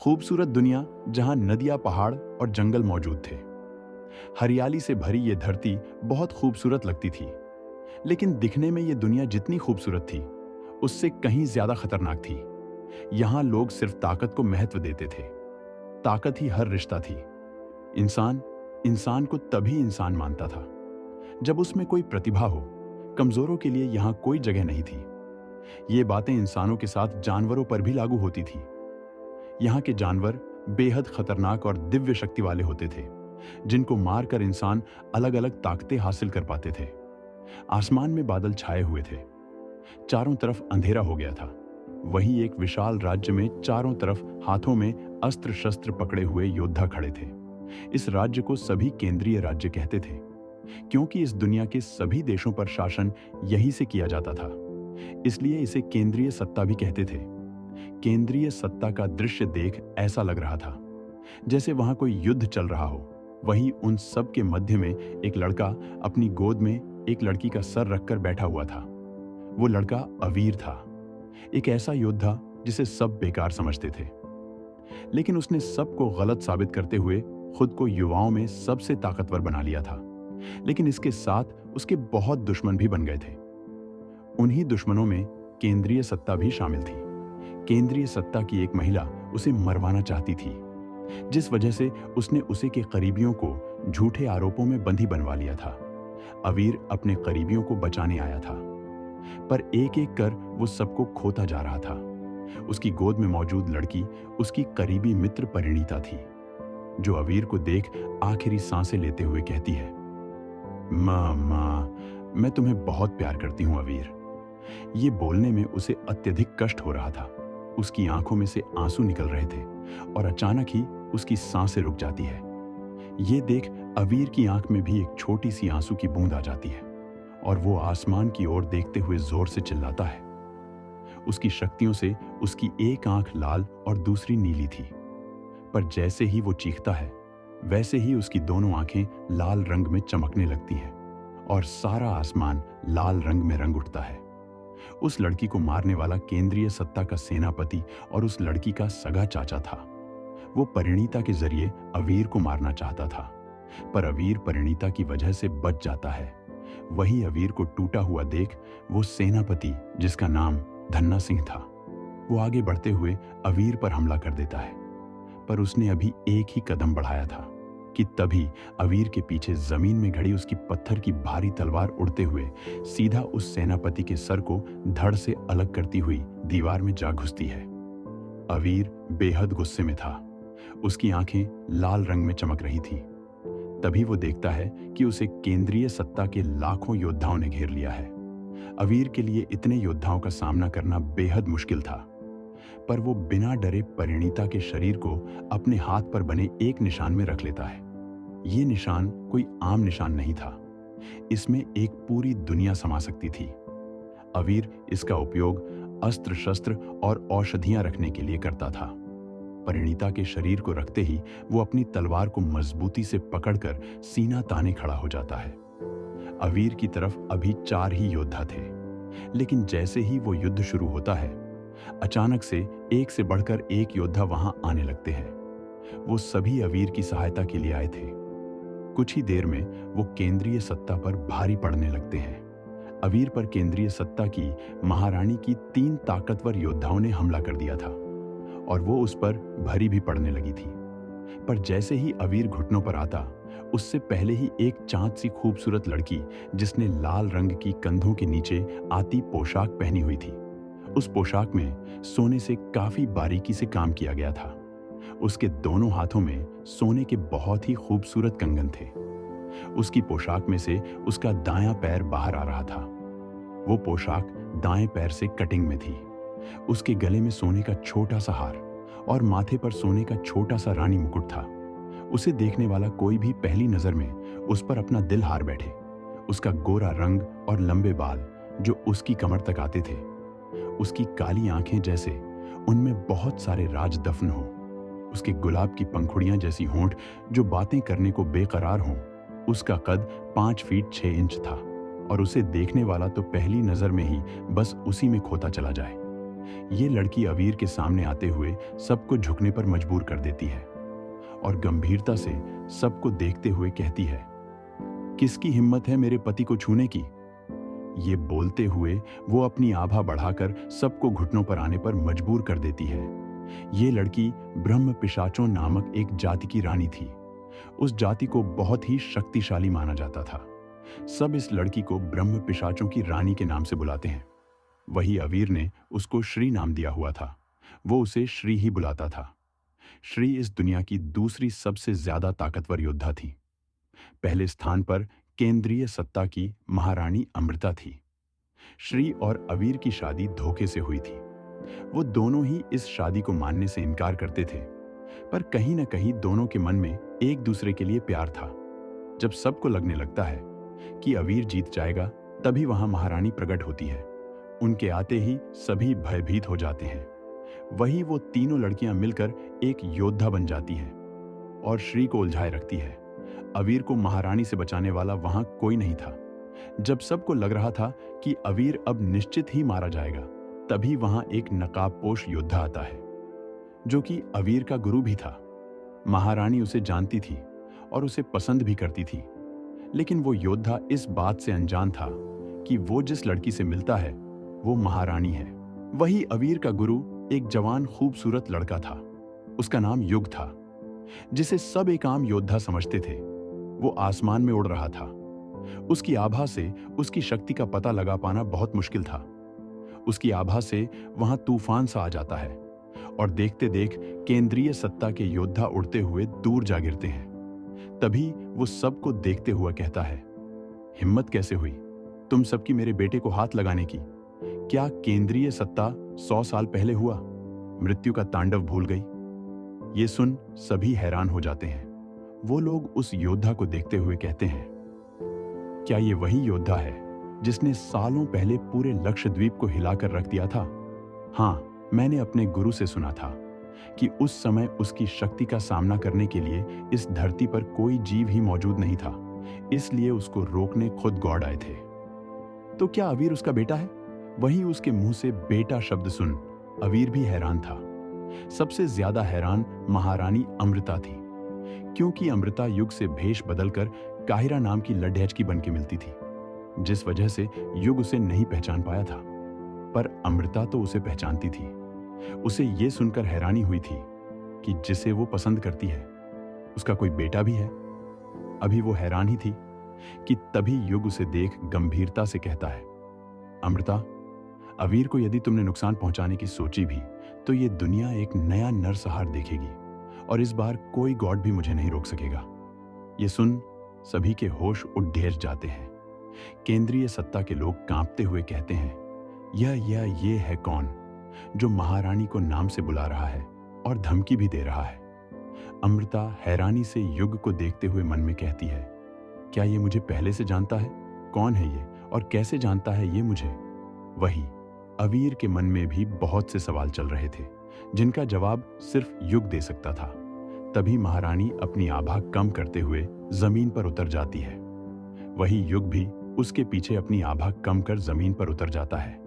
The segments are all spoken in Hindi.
खूबसूरत दुनिया जहां नदियां, पहाड़ और जंगल मौजूद थे। हरियाली से भरी ये धरती बहुत खूबसूरत लगती थी, लेकिन दिखने में ये दुनिया जितनी खूबसूरत थी, उससे कहीं ज्यादा खतरनाक थी। यहाँ लोग सिर्फ ताकत को महत्व देते थे। ताकत ही हर रिश्ता थी। इंसान इंसान को तभी इंसान मानता था जब उसमें कोई प्रतिभा हो। कमजोरों के लिए यहाँ कोई जगह नहीं थी। ये बातें इंसानों के साथ जानवरों पर भी लागू होती थी। यहाँ के जानवर बेहद खतरनाक और दिव्य शक्ति वाले होते थे, जिनको मारकर इंसान अलग अलग ताकतें हासिल कर पाते थे। आसमान में बादल छाए हुए थे, चारों तरफ अंधेरा हो गया था। वहीं एक विशाल राज्य में चारों तरफ हाथों में अस्त्र शस्त्र पकड़े हुए योद्धा खड़े थे। इस राज्य को सभी केंद्रीय राज्य कहते थे, क्योंकि इस दुनिया के सभी देशों पर शासन यहीं से किया जाता था। इसलिए इसे केंद्रीय सत्ता भी कहते थे। केंद्रीय सत्ता का दृश्य देख ऐसा लग रहा था जैसे वहां कोई युद्ध चल रहा हो। वहीं उन सब के मध्य में एक लड़का अपनी गोद में एक लड़की का सर रखकर बैठा हुआ था। वो लड़का अवीर था, एक ऐसा योद्धा जिसे सब बेकार समझते थे। लेकिन उसने सबको गलत साबित करते हुए खुद को युवाओं में सबसे ताकतवर बना लिया था। लेकिन इसके साथ उसके बहुत दुश्मन भी बन गए थे। उन्हीं दुश्मनों में केंद्रीय सत्ता भी शामिल थी। केंद्रीय सत्ता की एक महिला उसे मरवाना चाहती थी, जिस वजह से उसने उसे के करीबियों को झूठे आरोपों में बंदी बनवा लिया था। अवीर अपने करीबियों को बचाने आया था, पर एक एक कर वो सबको खोता जा रहा था। उसकी गोद में मौजूद लड़की उसकी करीबी मित्र परिणीता थी, जो अवीर को देख आखिरी सांसें लेते हुए कहती है, माँ माँ, मैं तुम्हें बहुत प्यार करती हूँ अवीर। ये बोलने में उसे अत्यधिक कष्ट हो रहा था। उसकी आंखों में से आंसू निकल रहे थे और अचानक ही उसकी सांसें रुक जाती है। ये देख अवीर की आंख में भी एक छोटी सी आंसू की बूंद आ जाती है और वो आसमान की ओर देखते हुए जोर से चिल्लाता है। उसकी शक्तियों से उसकी एक आंख लाल और दूसरी नीली थी, पर जैसे ही वो चीखता है, वैसे ही उसकी दोनों आंखें लाल रंग में चमकने लगती हैं और सारा आसमान लाल रंग में रंग उठता है। उस लड़की को मारने वाला केंद्रीय सत्ता का सेनापति और उस लड़की का सगा चाचा था। वो परिणीता के जरिए अवीर को मारना चाहता था, पर अवीर परिणीता की वजह से बच जाता है। वही अवीर को टूटा हुआ देख वो सेनापति, जिसका नाम धन्ना सिंह था, वो आगे बढ़ते हुए अवीर पर हमला कर देता है। पर उसने अभी एक ही कदम बढ़ाया था कि तभी अवीर के पीछे जमीन में घड़ी उसकी पत्थर की भारी तलवार उड़ते हुए सीधा उस सेनापति के सर को धड़ से अलग करती हुई दीवार में जा घुसती है। अवीर बेहद गुस्से में था। उसकी आंखें लाल रंग में चमक रही थी। तभी वो देखता है कि उसे केंद्रीय सत्ता के लाखों योद्धाओं ने घेर लिया है। अवीर के लिए इतने योद्धाओं का सामना करना बेहद मुश्किल था, पर वो बिना डरे परिणीता के शरीर को अपने हाथ पर बने एक निशान में रख लेता है। ये निशान कोई आम निशान नहीं था, इसमें एक पूरी दुनिया समा सकती थी। अवीर इसका उपयोग अस्त्र शस्त्र और औषधियां रखने के लिए करता था। परिणीता के शरीर को रखते ही वो अपनी तलवार को मजबूती से पकड़कर सीना ताने खड़ा हो जाता है। अवीर की तरफ अभी 4 ही योद्धा थे, लेकिन जैसे ही वो युद्ध शुरू होता है, अचानक से एक से बढ़कर एक योद्धा वहां आने लगते हैं। वो सभी अवीर की सहायता के लिए आए थे। कुछ ही देर में वो केंद्रीय सत्ता पर भारी पड़ने लगते हैं। अवीर पर केंद्रीय सत्ता की महारानी की 3 ताकतवर योद्धाओं ने हमला कर दिया था और वो उस पर भरी भी पड़ने लगी थी। पर जैसे ही अवीर घुटनों पर आता, उससे पहले ही एक चांद सी खूबसूरत लड़की, जिसने लाल रंग की कंधों के नीचे आती पोशाक पहनी हुई थी, उस पोशाक में सोने से काफी बारीकी से काम किया गया था। उसके दोनों हाथों में सोने के बहुत ही खूबसूरत कंगन थे। उसकी पोशाक में से उसका दायां पैर बाहर आ रहा था। वो पोशाक दाएं पैर से कटिंग में थी। उसके गले में सोने का छोटा सा हार और माथे पर सोने का छोटा सा रानी मुकुट था। उसे देखने वाला कोई भी पहली नजर में उस पर अपना दिल हार बैठे। उसका गोरा रंग और लंबे बाल जो उसकी कमर तक आते थे, उसकी काली आंखें जैसे उनमें बहुत सारे राज दफन हो, उसके गुलाब की पंखुड़ियां जैसी होंठ जो बातें करने को बेकरार हों। उसका कद 5 फीट 6 इंच था और उसे देखने वाला तो पहली नजर में ही बस उसी में खोता चला जाए। ये लड़की अवीर के सामने आते हुए सबको झुकने पर मजबूर कर देती है और गंभीरता से सबको देखते हुए कहती है, किसकी हिम्मत है मेरे पति को छूने की? ये बोलते हुए वो अपनी आभा बढ़ाकर सबको घुटनों पर आने पर मजबूर कर देती है। ये लड़की ब्रह्म पिशाचों नामक एक जाति की रानी थी। उस जाति को बहुत ही शक्तिशाली माना जाता था। सब इस लड़की को ब्रह्म पिशाचों की रानी के नाम से बुलाते हैं। वही अवीर ने उसको श्री नाम दिया हुआ था। वो उसे श्री ही बुलाता था। श्री इस दुनिया की दूसरी सबसे ज्यादा ताकतवर योद्धा थी। पहले स्थान पर केंद्रीय सत्ता की महारानी अमृता थी। श्री और अवीर की शादी धोखे से हुई थी। वो दोनों ही इस शादी को मानने से इनकार करते थे, पर कहीं न कहीं दोनों के मन में एक दूसरे के लिए प्यार था। जब सबको लगने लगता है कि अवीर जीत जाएगा, तभी वहां महारानी प्रकट होती है। उनके आते ही सभी भयभीत हो जाते हैं। वही वो तीनों लड़कियां मिलकर एक योद्धा बन जाती हैं और श्री को उलझाए रखती है। अवीर को महारानी से बचाने वाला वहां कोई नहीं था। जब सबको लग रहा था कि अवीर अब निश्चित ही मारा जाएगा, तभी वहां एक नकाबपोश योद्धा आता है, जो कि अवीर का गुरु भी था। महारानी उसे जानती थी और उसे पसंद भी करती थी, लेकिन वो योद्धा इस बात से अनजान था कि वो जिस लड़की से मिलता है वो महारानी है। वही अवीर का गुरु एक जवान खूबसूरत लड़का था। उसका नाम युग था, जिसे सब एक आम योद्धा समझते थे। वो आसमान में उड़ रहा था। उसकी आभा से उसकी शक्ति का पता लगा पाना बहुत मुश्किल था। उसकी आभा से वहां तूफान सा आ जाता है और देखते देख केंद्रीय सत्ता के योद्धा उड़ते हुए दूर जा गिरते हैं। तभी वो सबको देखते हुए कहता है, हिम्मत कैसे हुई तुम सबकी मेरे बेटे को हाथ लगाने की? क्या केंद्रीय सत्ता 100 साल पहले हुआ? मृत्यु का तांडव भूल गई? ये सुन सभी हैरान हो जाते हैं। वो लोग उस योद्धा को देखते हुए कहते हैं, क्या ये वही योद्धा है जिसने सालों पहले पूरे लक्षद्वीप को हिलाकर रख दिया था? हाँ, मैंने अपने गुरु से सुना था कि उस समय उसकी शक्ति का सामना करने के लिए इस धरती पर कोई जीव ही मौजूद नहीं था, इसलिए उसको रोकने खुद गॉड आए थे। तो क्या अवीर उसका बेटा है? वहीं उसके मुंह से बेटा शब्द सुन अवीर भी हैरान था। सबसे ज्यादा हैरान महारानी अमृता थी, क्योंकि अमृता युग से भेष बदलकर काहिरा नाम की लड्ढैचकी बन के मिलती थी, जिस वजह से युग उसे नहीं पहचान पाया था। पर अमृता तो उसे पहचानती थी। उसे यह सुनकर हैरानी हुई थी कि जिसे वो पसंद करती है उसका कोई बेटा भी है। अभी वो हैरान ही थी कि तभी युग उसे देख गंभीरता से कहता है, अमृता, अवीर को यदि तुमने नुकसान पहुंचाने की सोची भी तो ये दुनिया एक नया नरसंहार देखेगी और इस बार कोई गॉड भी मुझे नहीं रोक सकेगा। ये सुन सभी के होश उठ ढेर जाते हैं। केंद्रीय सत्ता के लोग कांपते हुए कहते हैं, ये है कौन जो महारानी को नाम से बुला रहा है और धमकी भी दे रहा है? अमृता हैरानी से युग को देखते हुए मन में कहती है, क्या ये मुझे पहले से जानता है? कौन है ये और कैसे जानता है ये मुझे? वही अवीर के मन में भी बहुत से सवाल चल रहे थे, जिनका जवाब सिर्फ युग दे सकता था। तभी महारानी अपनी आभा कम करते हुए जमीन पर उतर जाती है। वही युग भी उसके पीछे अपनी आभा कम कर जमीन पर उतर जाता है।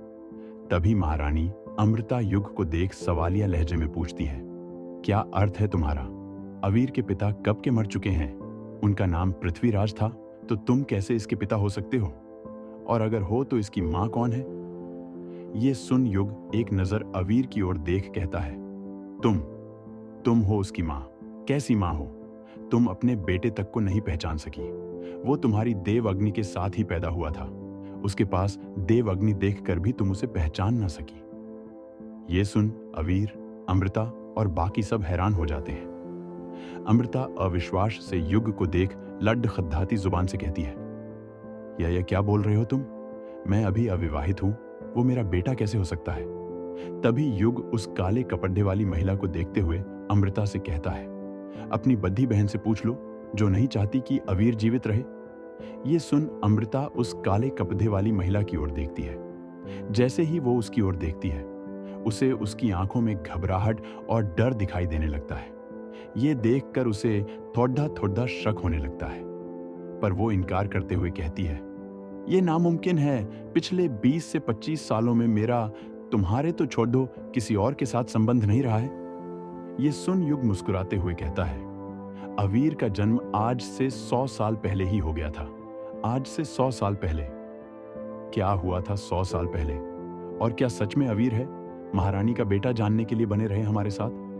तभी महारानी अमृता युग को देख सवालिया लहजे में पूछती है, क्या अर्थ है तुम्हारा? अवीर के पिता कब के मर चुके हैं? उनका नाम पृथ्वीराज था, तो तुम कैसे इसके पिता हो सकते हो? और अगर हो तो इसकी मां कौन है? ये सुन युग एक नजर अवीर की ओर देख कहता है, तुम हो उसकी मां। कैसी मां हो? तुम अपने बेटे तक को नहीं पहचान सकी। वो तुम्हारी देव अग्नि के साथ ही पैदा हुआ था। उसके पास देव अग्नि देखकर भी तुम उसे पहचान ना सकी। ये सुन अवीर, अमृता और बाकी सब हैरान हो जाते हैं। अमृता अविश्वास से युग को देख लड्ड खद्दाती जुबान से कहती है, यह क्या बोल रहे हो तुम? मैं अभी अविवाहित हूं, वो मेरा बेटा कैसे हो सकता है? तभी युग उस काले कपड़े वाली महिला को देखते हुए अमृता से कहता है, अपनी बद्धी बहन से पूछ लो जो नहीं चाहती कि अवीर जीवित रहे। ये सुन अमृता उस काले कपड़े वाली महिला की ओर देखती है। जैसे ही वो उसकी ओर देखती है, उसे उसकी आंखों में घबराहट और डर दिखाई देने लगता है। ये देखकर उसे थोड़ा थोड़ा शक होने लगता है, पर वो इनकार करते हुए कहती है, ये नामुमकिन है। पिछले 20 से 25 सालों में मेरा तुम्हारे तो छोड़ दो, किसी और के साथ संबंध नहीं रहा है? ये सुन युग मुस्कुराते हुए कहता है, अवीर का जन्म आज से 100 साल पहले ही हो गया था। आज से 100 साल पहले। क्या हुआ था 100 साल पहले? और क्या सच में अवीर है? महारानी का बेटा जानने के लिए बने रहे हमारे साथ।